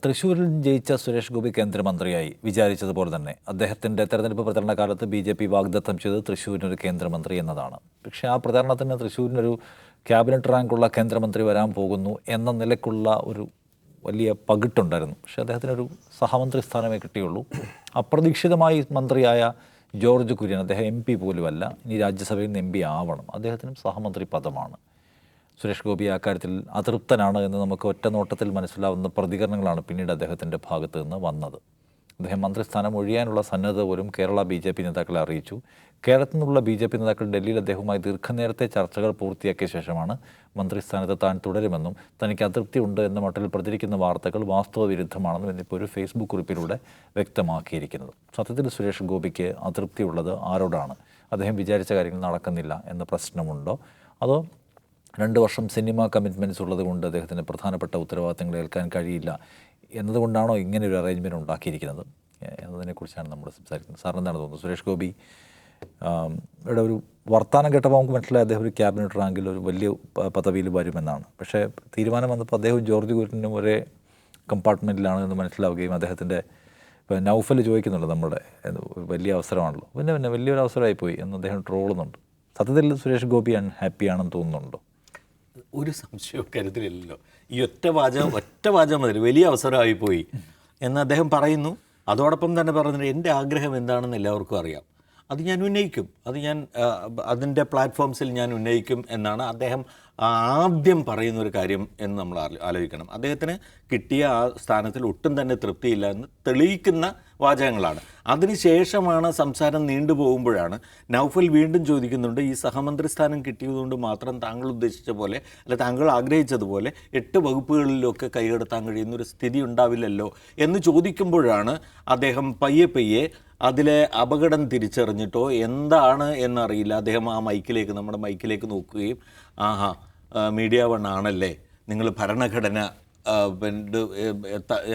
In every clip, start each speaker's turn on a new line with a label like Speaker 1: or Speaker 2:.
Speaker 1: തൃശ്ശൂരിൽ ജയിച്ച സുരേഷ് ഗോപി കേന്ദ്രമന്ത്രിയായി വിചാരിച്ചതുപോലെ തന്നെ അദ്ദേഹത്തിൻ്റെ തെരഞ്ഞെടുപ്പ് പ്രചരണ കാലത്ത് BJP വാഗ്ദത്തം ചെയ്ത് തൃശ്ശൂരിനൊരു കേന്ദ്രമന്ത്രി എന്നതാണ്. പക്ഷേ ആ പ്രചരണത്തിന് തൃശ്ശൂരിനൊരു ക്യാബിനറ്റ് റാങ്കുള്ള കേന്ദ്രമന്ത്രി വരാൻ പോകുന്നു എന്ന നിലയ്ക്കുള്ള ഒരു വലിയ പകിട്ടുണ്ടായിരുന്നു. പക്ഷേ അദ്ദേഹത്തിനൊരു സഹമന്ത്രി സ്ഥാനമേ കിട്ടിയുള്ളൂ. അപ്രതീക്ഷിതമായി മന്ത്രിയായ ജോർജ് കുര്യൻ, അദ്ദേഹം MP പോലുമല്ല, ഇനി രാജ്യസഭയിൽ നിന്ന് MP ആവണം, അദ്ദേഹത്തിനും സഹമന്ത്രി പദമാണ്. സുരേഷ് ഗോപി അക്കാര്യത്തിൽ അതൃപ്തനാണ് എന്ന് നമുക്ക് ഒറ്റ നോട്ടത്തിൽ മനസ്സിലാവുന്ന പ്രതികരണങ്ങളാണ് പിന്നീട് അദ്ദേഹത്തിൻ്റെ ഭാഗത്ത് നിന്ന് വന്നത്. അദ്ദേഹം മന്ത്രിസ്ഥാനം ഒഴിയാനുള്ള സന്നദ്ധത പോലും കേരള BJP നേതാക്കളെ അറിയിച്ചു. കേരളത്തിൽ നിന്നുള്ള BJP നേതാക്കൾ ഡൽഹിയിൽ അദ്ദേഹവുമായി ദീർഘനേരത്തെ ചർച്ചകൾ പൂർത്തിയാക്കിയ ശേഷമാണ് മന്ത്രിസ്ഥാനത്ത് താൻ തുടരുമെന്നും തനിക്ക് അതൃപ്തി ഉണ്ട് എന്ന മട്ടിൽ പ്രചരിക്കുന്ന വാർത്തകൾ വാസ്തവ വിരുദ്ധമാണെന്നും എന്നിപ്പോൾ ഒരു ഫേസ്ബുക്ക് കുറിപ്പിലൂടെ വ്യക്തമാക്കിയിരിക്കുന്നത്. സത്യത്തിൽ സുരേഷ് ഗോപിക്ക് അതൃപ്തിയുള്ളത് ആരോടാണ്? അദ്ദേഹം വിചാരിച്ച കാര്യങ്ങൾ നടക്കുന്നില്ല എന്ന പ്രശ്നമുണ്ടോ, അതോ 2 വർഷം സിനിമ കമ്മിറ്റ്മെൻറ്റ്സ് ഉള്ളത് കൊണ്ട് അദ്ദേഹത്തിന് പ്രധാനപ്പെട്ട ഉത്തരവാദിത്തങ്ങൾ ഏൽക്കാൻ കഴിയില്ല എന്നതുകൊണ്ടാണോ ഇങ്ങനെ ഒരു അറേഞ്ച്മെൻറ്റ് ഉണ്ടാക്കിയിരിക്കുന്നത് എന്നതിനെക്കുറിച്ചാണ് നമ്മൾ സംസാരിക്കുന്നത്. സാറിന് എന്താണ് തോന്നുന്നത്? സുരേഷ് ഗോപി ഇവിടെ ഒരു വർത്തമാനം കേട്ടപ്പോൾ നമുക്ക് മനസ്സിലായി അദ്ദേഹം ഒരു ക്യാബിനറ്റ് റാങ്കിൽ ഒരു വലിയ പദവിയിൽ വരുമെന്നാണ്. പക്ഷേ തീരുമാനം വന്നപ്പോൾ അദ്ദേഹം ജോർജ് കുര്യനും ഒരേ കമ്പാർട്ട്മെൻറ്റിലാണ് എന്ന് മനസ്സിലാവുകയും അദ്ദേഹത്തിൻ്റെ ഇപ്പോൾ നൗഫൽ ചോദിക്കുന്നുണ്ട്, നമ്മുടെ വലിയ അവസരമാണല്ലോ, പിന്നെ വലിയൊരു അവസരമായിപ്പോയി എന്ന് അദ്ദേഹം ട്രോളുന്നുണ്ട്. സത്യത്തിൽ സുരേഷ് ഗോപി അൺഹാപ്പിയാണെന്ന് തോന്നുന്നുണ്ടോ?
Speaker 2: ഒരു സംശയവും കരുതലില്ലല്ലോ. ഈ ഒറ്റ വാചകം മതി, വലിയ അവസരമായി പോയി എന്ന് അദ്ദേഹം പറയുന്നു. അതോടൊപ്പം തന്നെ പറഞ്ഞിട്ട് എൻ്റെ ആഗ്രഹം എന്താണെന്ന് എല്ലാവർക്കും അറിയാം, അത് ഞാൻ ഉന്നയിക്കും, അതിൻ്റെ പ്ലാറ്റ്ഫോംസിൽ ഞാൻ ഉന്നയിക്കും എന്നാണ് അദ്ദേഹം ആദ്യം പറയുന്നൊരു കാര്യം എന്ന് നമ്മൾ ആലോചിക്കണം. അദ്ദേഹത്തിന് കിട്ടിയ ആ സ്ഥാനത്തിൽ ഒട്ടും തന്നെ തൃപ്തിയില്ല എന്ന് തെളിയിക്കുന്ന വാചകങ്ങളാണ്. അതിനുശേഷമാണ് സംസാരം നീണ്ടുപോകുമ്പോഴാണ് നൗഫൽ വീണ്ടും ചോദിക്കുന്നുണ്ട്, ഈ സഹമന്ത്രി സ്ഥാനം കിട്ടിയതുകൊണ്ട് മാത്രം താങ്കൾ ഉദ്ദേശിച്ച പോലെ അല്ല താങ്കൾ ആഗ്രഹിച്ചതുപോലെ 8 വകുപ്പുകളിലൊക്കെ കൈകടത്താൻ കഴിയുന്നൊരു സ്ഥിതി ഉണ്ടാവില്ലല്ലോ എന്ന് ചോദിക്കുമ്പോഴാണ് അദ്ദേഹം പയ്യെ അതിലെ അപകടം തിരിച്ചറിഞ്ഞിട്ടോ എന്താണ് എന്നറിയില്ല, അദ്ദേഹം ആ നമ്മുടെ മൈക്കിലേക്ക് നോക്കുകയും മീഡിയ വൺ ആണല്ലേ, നിങ്ങൾ ഭരണഘടന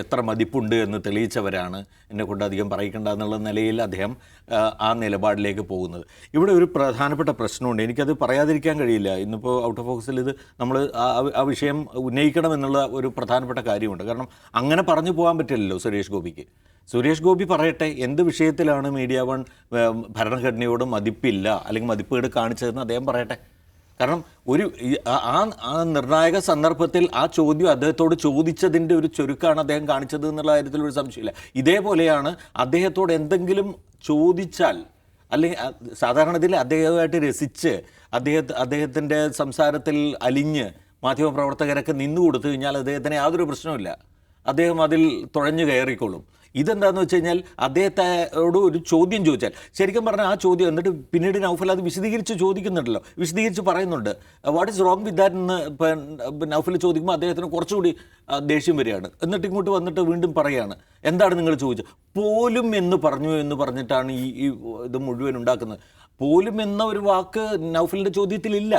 Speaker 2: എത്ര മതിപ്പുണ്ട് എന്ന് തെളിയിച്ചവരാണ്, എന്നെ കൊണ്ട് അധികം പറയിക്കണ്ട എന്നുള്ള നിലയിൽ അദ്ദേഹം ആ നിലപാടിലേക്ക് പോകുന്നത്. ഇവിടെ ഒരു പ്രധാനപ്പെട്ട പ്രശ്നമുണ്ട്, എനിക്കത് പറയാതിരിക്കാൻ കഴിയില്ല. ഇന്നിപ്പോൾ ഔട്ട് ഓഫ് ഫോക്കസിൽ ഇത് നമ്മൾ ആ വിഷയം ഉന്നയിക്കണം എന്നുള്ള ഒരു പ്രധാനപ്പെട്ട കാര്യമുണ്ട്. കാരണം അങ്ങനെ പറഞ്ഞു പോകാൻ പറ്റില്ലല്ലോ സുരേഷ് ഗോപിക്ക്. സുരേഷ് ഗോപി പറയട്ടെ, എന്ത് വിഷയത്തിലാണ് മീഡിയ വൺ ഭരണഘടനയോട് മതിപ്പില്ല അല്ലെങ്കിൽ മതിപ്പേട് കാണിച്ചതെന്ന് അദ്ദേഹം പറയട്ടെ. കാരണം ആ നിർണായക സന്ദർഭത്തിൽ ആ ചോദ്യം അദ്ദേഹത്തോട് ചോദിച്ചതിൻ്റെ ഒരു ചുരുക്കമാണ് അദ്ദേഹം കാണിച്ചത് എന്നുള്ള കാര്യത്തിൽ ഒരു സംശയമില്ല. ഇതേപോലെയാണ് അദ്ദേഹത്തോട് എന്തെങ്കിലും ചോദിച്ചാൽ അല്ലെങ്കിൽ സാധാരണത്തിൽ അദ്ദേഹമായിട്ട് രസിച്ച് അദ്ദേഹത്തിൻ്റെ സംസാരത്തിൽ അലിഞ്ഞ് മാധ്യമപ്രവർത്തകരൊക്കെ നിന്നു കൊടുത്തു കഴിഞ്ഞാൽ അദ്ദേഹത്തിന് യാതൊരു പ്രശ്നവുമില്ല, അദ്ദേഹം അതിൽ തുഴഞ്ഞു കയറിക്കോളും. ഇതെന്താണെന്ന് വെച്ച് കഴിഞ്ഞാൽ അദ്ദേഹത്തോട് ഒരു ചോദ്യം ചോദിച്ചാൽ, ശരിക്കും പറഞ്ഞാൽ ആ ചോദ്യം എന്നിട്ട് പിന്നീട് നൗഫൽ അത് വിശദീകരിച്ച് പറയുന്നുണ്ട്, what is wrong with that എന്ന് നൗഫൽ ചോദിക്കുമ്പോൾ അദ്ദേഹത്തിന് കുറച്ചുകൂടി ദേഷ്യം വരികയാണ്. എന്നിട്ട് ഇങ്ങോട്ട് വന്നിട്ട് വീണ്ടും പറയുകയാണ്, എന്താണ് നിങ്ങൾ ചോദിച്ചത്, പോലും എന്ന് പറഞ്ഞിട്ടാണ് ഈ ഇത് മുഴുവൻ ഉണ്ടാക്കുന്നത്. പോലും എന്ന ഒരു വാക്ക് നൗഫലിൻ്റെ ചോദ്യത്തിലില്ല.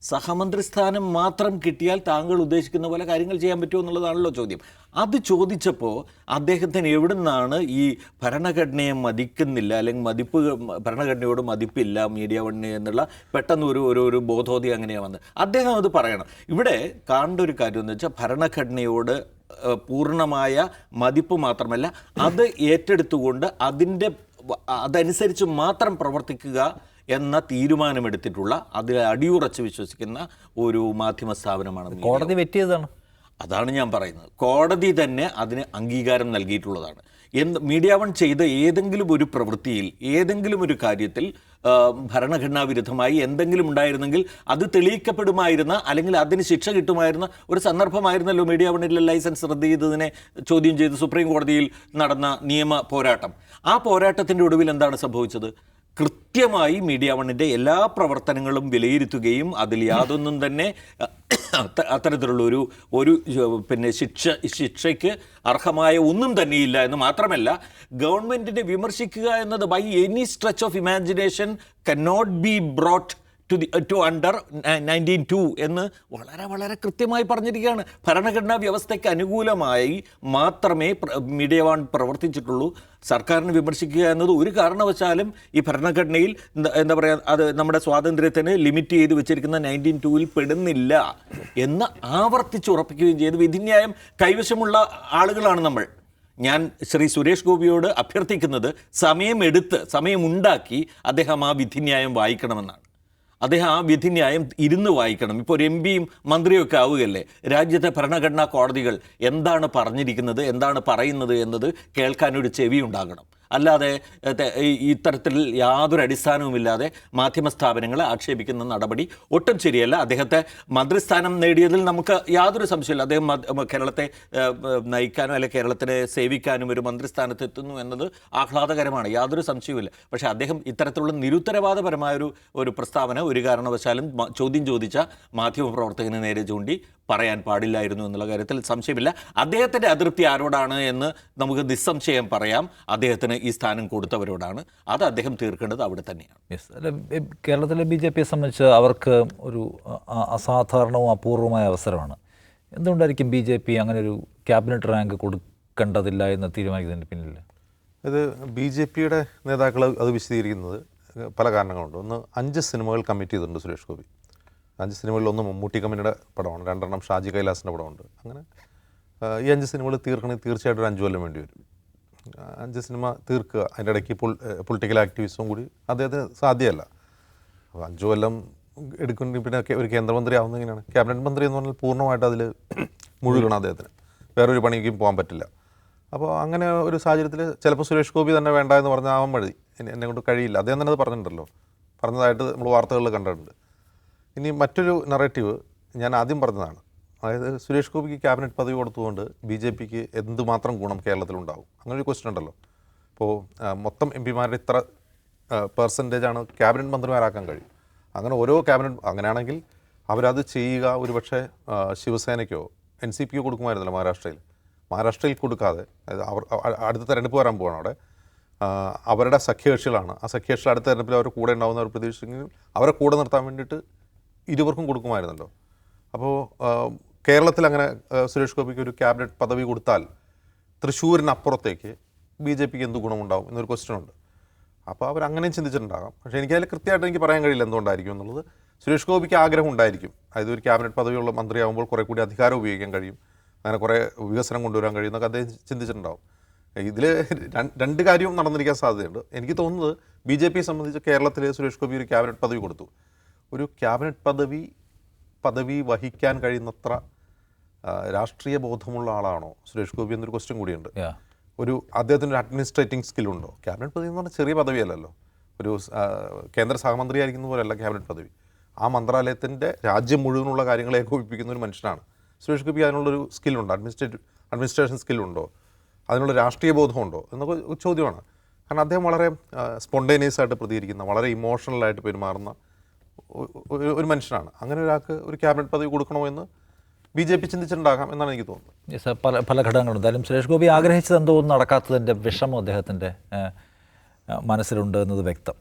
Speaker 2: സഹമന്ത്രി സ്ഥാനം മാത്രം കിട്ടിയാൽ താങ്കൾ ഉദ്ദേശിക്കുന്ന പോലെ കാര്യങ്ങൾ ചെയ്യാൻ പറ്റുമോ എന്നുള്ളതാണല്ലോ ചോദ്യം. അത് ചോദിച്ചപ്പോൾ അദ്ദേഹത്തിന് എവിടുന്നാണ് ഈ ഭരണഘടനയെ മതിക്കുന്നില്ല അല്ലെങ്കിൽ ഭരണഘടനയോട് മതിപ്പില്ല മീഡിയ വണ്ണിന് എന്നുള്ള പെട്ടെന്ന് ഒരു ബോധോദയം അങ്ങനെയാണ് വന്നത്. അദ്ദേഹം അത് പറയണം. ഇവിടെ കാണേണ്ട ഒരു കാര്യം എന്ന് വെച്ചാൽ ഭരണഘടനയോട് പൂർണ്ണമായ മതിപ്പ് മാത്രമല്ല, അത് ഏറ്റെടുത്തുകൊണ്ട് അതനുസരിച്ച് മാത്രം പ്രവർത്തിക്കുക എന്ന തീരുമാനമെടുത്തിട്ടുള്ള, അതിൽ അടിയുറച്ച് വിശ്വസിക്കുന്ന ഒരു മാധ്യമ സ്ഥാപനമാണ്
Speaker 1: കോടതി വെറ്റിയതാണ്.
Speaker 2: അതാണ് ഞാൻ പറയുന്നത്. കോടതി തന്നെ അതിന് അംഗീകാരം നൽകിയിട്ടുള്ളതാണ്. മീഡിയ വൺ ചെയ്ത ഏതെങ്കിലും ഒരു പ്രവൃത്തിയിൽ ഏതെങ്കിലും ഒരു കാര്യത്തിൽ ഭരണഘടനാ വിരുദ്ധമായി എന്തെങ്കിലും ഉണ്ടായിരുന്നെങ്കിൽ അത് തെളിയിക്കപ്പെടുമായിരുന്ന അല്ലെങ്കിൽ അതിന് ശിക്ഷ കിട്ടുമായിരുന്ന ഒരു സന്ദർഭമായിരുന്നല്ലോ മീഡിയ വണ്ണിലെ ലൈസൻസ് റദ്ദ് ചെയ്തതിനെ ചോദ്യം ചെയ്ത് സുപ്രീം കോടതിയിൽ നടന്ന നിയമ പോരാട്ടം. ആ പോരാട്ടത്തിൻ്റെ ഒടുവിൽ എന്താണ് സംഭവിച്ചത്? കൃത്യമായി മീഡിയ വണ്ണിൻ്റെ എല്ലാ പ്രവർത്തനങ്ങളും വിലയിരുത്തുകയും അതിൽ യാതൊന്നും തന്നെ അത്തരത്തിലുള്ള ഒരു പിന്നെ ശിക്ഷയ്ക്ക് അർഹമായ ഒന്നും തന്നെയില്ല എന്ന് മാത്രമല്ല, ഗവൺമെൻറ്റിനെ വിമർശിക്കുക എന്നത് by any stretch of imagination cannot be brought to under 19(2) എന്ന് വളരെ വളരെ കൃത്യമായി പറഞ്ഞിരിക്കുകയാണ്. ഭരണഘടനാ വ്യവസ്ഥയ്ക്ക് അനുകൂലമായി മാത്രമേ മീഡിയ വൺ പ്രവർത്തിച്ചിട്ടുള്ളൂ. സർക്കാരിനെ വിമർശിക്കുക എന്നത് ഒരു കാരണവശാലും ഈ ഭരണഘടനയിൽ എന്താ പറയുക, അത് നമ്മുടെ സ്വാതന്ത്ര്യത്തിന് ലിമിറ്റ് ചെയ്ത് വെച്ചിരിക്കുന്ന 19(2)ൽ പെടുന്നില്ല എന്ന് ആവർത്തിച്ചുറപ്പിക്കുകയും ചെയ്ത് വിധിന്യായം കൈവശമുള്ള ആളുകളാണ് നമ്മൾ. ഞാൻ ശ്രീ സുരേഷ് ഗോപിയോട് അഭ്യർത്ഥിക്കുന്നത് സമയമുണ്ടാക്കി അദ്ദേഹം ആ വിധിന്യായം വായിക്കണമെന്നാണ്. അദ്ദേഹം ആ വിധിന്യായം ഇരുന്ന് വായിക്കണം. ഇപ്പോൾ ഒരു MP-യും മന്ത്രിയൊക്കെ ആവുകയല്ലേ, രാജ്യത്തെ ഭരണഘടനാ കോടതികൾ എന്താണ് പറഞ്ഞിരിക്കുന്നത്, എന്താണ് പറയുന്നത് എന്നത് കേൾക്കാനൊരു ചെവി ഉണ്ടാകണം. അല്ലാതെ ഇത്തരത്തിൽ യാതൊരു അടിസ്ഥാനവുമില്ലാതെ മാധ്യമ സ്ഥാപനങ്ങളെ ആക്ഷേപിക്കുന്ന നടപടി ഒട്ടും ശരിയല്ല. അദ്ദേഹത്തെ മന്ത്രിസ്ഥാനം നേടിയതിൽ നമുക്ക് യാതൊരു സംശയമില്ല. അദ്ദേഹം കേരളത്തെ നയിക്കാനും അല്ലെങ്കിൽ കേരളത്തിനെ സേവിക്കാനും ഒരു മന്ത്രിസ്ഥാനത്ത് എത്തുന്നു എന്നത് ആഹ്ലാദകരമാണ്, യാതൊരു സംശയവുമില്ല. പക്ഷേ അദ്ദേഹം ഇത്തരത്തിലുള്ള നിരുത്തരവാദപരമായൊരു പ്രസ്താവന ഒരു കാരണവശാലും ചോദ്യം ചോദിച്ച മാധ്യമപ്രവർത്തകന് നേരെ ചൂണ്ടി പറയാൻ പാടില്ലായിരുന്നു എന്നുള്ള കാര്യത്തിൽ സംശയമില്ല. അദ്ദേഹത്തിൻ്റെ അതൃപ്തി ആരോടാണ് എന്ന് നമുക്ക് നിസ്സംശയം പറയാം. അദ്ദേഹത്തിന് ഈ സ്ഥാനം കൊടുത്തവരോടാണ്. അത് അദ്ദേഹം തീർക്കേണ്ടത് അവിടെ തന്നെയാണ്.
Speaker 1: യെസ്, അല്ല, കേരളത്തിലെ BJPയെ സംബന്ധിച്ച് അവർക്ക് ഒരു അസാധാരണവും അപൂർവമായ അവസരമാണ്. എന്തുകൊണ്ടായിരിക്കും BJP അങ്ങനെ ഒരു ക്യാബിനറ്റ് റാങ്ക് കൊടുക്കേണ്ടതില്ല എന്ന് തീരുമാനിക്കുന്നതിന് പിന്നിൽ?
Speaker 3: ഇത് BJPയുടെ നേതാക്കൾ അത് വിശദീകരിക്കുന്നത് പല കാരണങ്ങളുണ്ട്. ഒന്ന്, 5 സിനിമകൾ കമ്മിറ്റ് ചെയ്തിട്ടുണ്ട് സുരേഷ് ഗോപി. 5 സിനിമകളിൽ ഒന്ന് മമ്മൂട്ടി കമ്പനിയുടെ പടമാണ്, 2 ഷാജി കൈലാസിൻ്റെ പടമുണ്ട്. അങ്ങനെ ഈ 5 സിനിമകൾ തീർക്കണമെങ്കിൽ തീർച്ചയായിട്ടും ഒരു 5 കൊല്ലം വേണ്ടി വരും. 5 സിനിമ തീർക്കുക, അതിൻ്റെ ഇടയ്ക്ക് പൊളിറ്റിക്കൽ ആക്ടിവിസവും കൂടി അദ്ദേഹത്തിന് സാധ്യമല്ല. അപ്പോൾ 5 കൊല്ലം എടുക്കുന്ന പിന്നെ ഒരു കേന്ദ്രമന്ത്രി ആവുന്ന എങ്ങനെയാണ്? ക്യാബിനറ്റ് മന്ത്രി എന്ന് പറഞ്ഞാൽ പൂർണ്ണമായിട്ട് അതിൽ മുഴുകണം അദ്ദേഹത്തിന്, വേറൊരു പണിക്കും പോകാൻ പറ്റില്ല. അപ്പോൾ അങ്ങനെ ഒരു സാഹചര്യത്തിൽ ചിലപ്പോൾ സുരേഷ് ഗോപി തന്നെ വേണ്ട എന്ന് പറഞ്ഞാൽ ആവാൻ മതി, എന്നെ കൊണ്ട് കഴിയില്ല. അദ്ദേഹം തന്നെ അത് പറഞ്ഞിട്ടുണ്ടല്ലോ, പറഞ്ഞതായിട്ട് നമ്മൾ വാർത്തകളിൽ കണ്ടിട്ടുണ്ട്. ഇനി മറ്റൊരു നറേറ്റീവ് ഞാൻ ആദ്യം പറഞ്ഞതാണ്. അതായത് സുരേഷ് ഗോപിക്ക് ക്യാബിനറ്റ് പദവി കൊടുത്തുകൊണ്ട് BJPക്ക് എന്തുമാത്രം ഗുണം കേരളത്തിലുണ്ടാവും, അങ്ങനെ ഒരു ക്വസ്റ്റ്യൻ ഉണ്ടല്ലോ. ഇപ്പോൾ മൊത്തം MP-മാരുടെ ഇത്ര പെർസെൻറ്റേജാണ് ക്യാബിനറ്റ് മന്ത്രിമാരാക്കാൻ കഴിയും. അങ്ങനെ ഓരോ ക്യാബിനറ്റ് അങ്ങനെയാണെങ്കിൽ അവരത് ചെയ്യുക ഒരുപക്ഷെ ശിവസേനയ്ക്കോ NCPക്കോ കൊടുക്കുമായിരുന്നല്ലോ മഹാരാഷ്ട്രയിൽ കൊടുക്കാതെ, അവർ അടുത്ത തെരഞ്ഞെടുപ്പ് വരാൻ പോവാണ് അവിടെ, അവരുടെ സഖ്യകക്ഷികളാണ്. ആ സഖ്യകക്ഷികൾ അടുത്ത തെരഞ്ഞെടുപ്പിൽ അവർ കൂടെ ഉണ്ടാവുന്നവർ പ്രതീക്ഷിച്ചെങ്കിൽ അവരെ കൂടെ നിർത്താൻ വേണ്ടിയിട്ട് ഇരുവർക്കും കൊടുക്കുമായിരുന്നല്ലോ. അപ്പോൾ കേരളത്തിൽ അങ്ങനെ സുരേഷ് ഗോപിക്ക് ഒരു ക്യാബിനറ്റ് പദവി കൊടുത്താൽ തൃശ്ശൂരിനപ്പുറത്തേക്ക് BJPക്ക് എന്ത് ഗുണമുണ്ടാവും എന്നൊരു ക്വസ്റ്റ്യൻ ഉണ്ട്. അപ്പോൾ അവരങ്ങനെയും ചിന്തിച്ചിട്ടുണ്ടാകാം. പക്ഷേ എനിക്കതിൽ കൃത്യമായിട്ട് എനിക്ക് പറയാൻ കഴിയില്ല എന്തുകൊണ്ടായിരിക്കും എന്നുള്ളത്. സുരേഷ് ഗോപിക്ക് ആഗ്രഹം ഉണ്ടായിരിക്കും, അതായത് ഒരു ക്യാബിനറ്റ് പദവിയുള്ള മന്ത്രിയാകുമ്പോൾ കുറേ കൂടി അധികാരം ഉപയോഗിക്കാൻ കഴിയും, അങ്ങനെ കുറേ വികസനം കൊണ്ടുവരാൻ കഴിയും എന്നൊക്കെ അദ്ദേഹം ചിന്തിച്ചിട്ടുണ്ടാവും. ഇതിൽ 2 കാര്യവും നടന്നിരിക്കാൻ സാധ്യതയുണ്ട്. എനിക്ക് തോന്നുന്നത് BJPയെ സംബന്ധിച്ച് കേരളത്തിൽ സുരേഷ് ഗോപി ഒരു ക്യാബിനറ്റ് പദവി കൊടുത്തു. ഒരു ക്യാബിനറ്റ് പദവി വഹിക്കാൻ കഴിയുന്നത്ര രാഷ്ട്രീയ ബോധമുള്ള ആളാണോ സുരേഷ് ഗോപി എന്നൊരു ക്വസ്റ്റ്യൻ കൂടിയുണ്ട്. അദ്ദേഹത്തിന് ഒരു അഡ്മിനിസ്ട്രേറ്റിംഗ് സ്കില്ലുണ്ടോ? ക്യാബിനറ്റ് പദവി എന്ന് പറഞ്ഞാൽ ചെറിയ പദവിയല്ലല്ലോ, ഒരു കേന്ദ്ര സഹമന്ത്രി ആയിരിക്കുന്ന പോലെയല്ല ക്യാബിനറ്റ് പദവി. ആ മന്ത്രാലയത്തിൻ്റെ രാജ്യം മുഴുവനുള്ള കാര്യങ്ങളെ ഏകോപിപ്പിക്കുന്ന ഒരു മനുഷ്യനാണ് സുരേഷ് ഗോപി. അതിനുള്ളൊരു സ്കില്ലുണ്ടോ? അഡ്മിനിസ്ട്രേഷൻ സ്കില്ലുണ്ടോ? അതിനുള്ള രാഷ്ട്രീയ ബോധമുണ്ടോ എന്നൊക്കെ ചോദ്യമാണ്. കാരണം അദ്ദേഹം വളരെ സ്പോണ്ടേനിയസ് ആയിട്ട് പ്രതികരിക്കുന്ന, വളരെ ഇമോഷണലായിട്ട് പെരുമാറുന്ന ഒരു മനുഷ്യനാണ്. അങ്ങനെ ഒരാൾക്ക് ഒരു ക്യാബിനറ്റ് പദവി കൊടുക്കണോ എന്ന് BJP ചിന്തിച്ചിട്ടുണ്ടാകാം എന്നാണ് എനിക്ക് തോന്നുന്നത്.
Speaker 1: യെസ്, പല ഘടകങ്ങളുണ്ട്. എന്തായാലും സുരേഷ് ഗോപി ആഗ്രഹിച്ചത് എന്തോ നടക്കാത്തതിൻ്റെ വിഷമം അദ്ദേഹത്തിൻ്റെ മനസ്സിലുണ്ട് എന്നത് വ്യക്തം.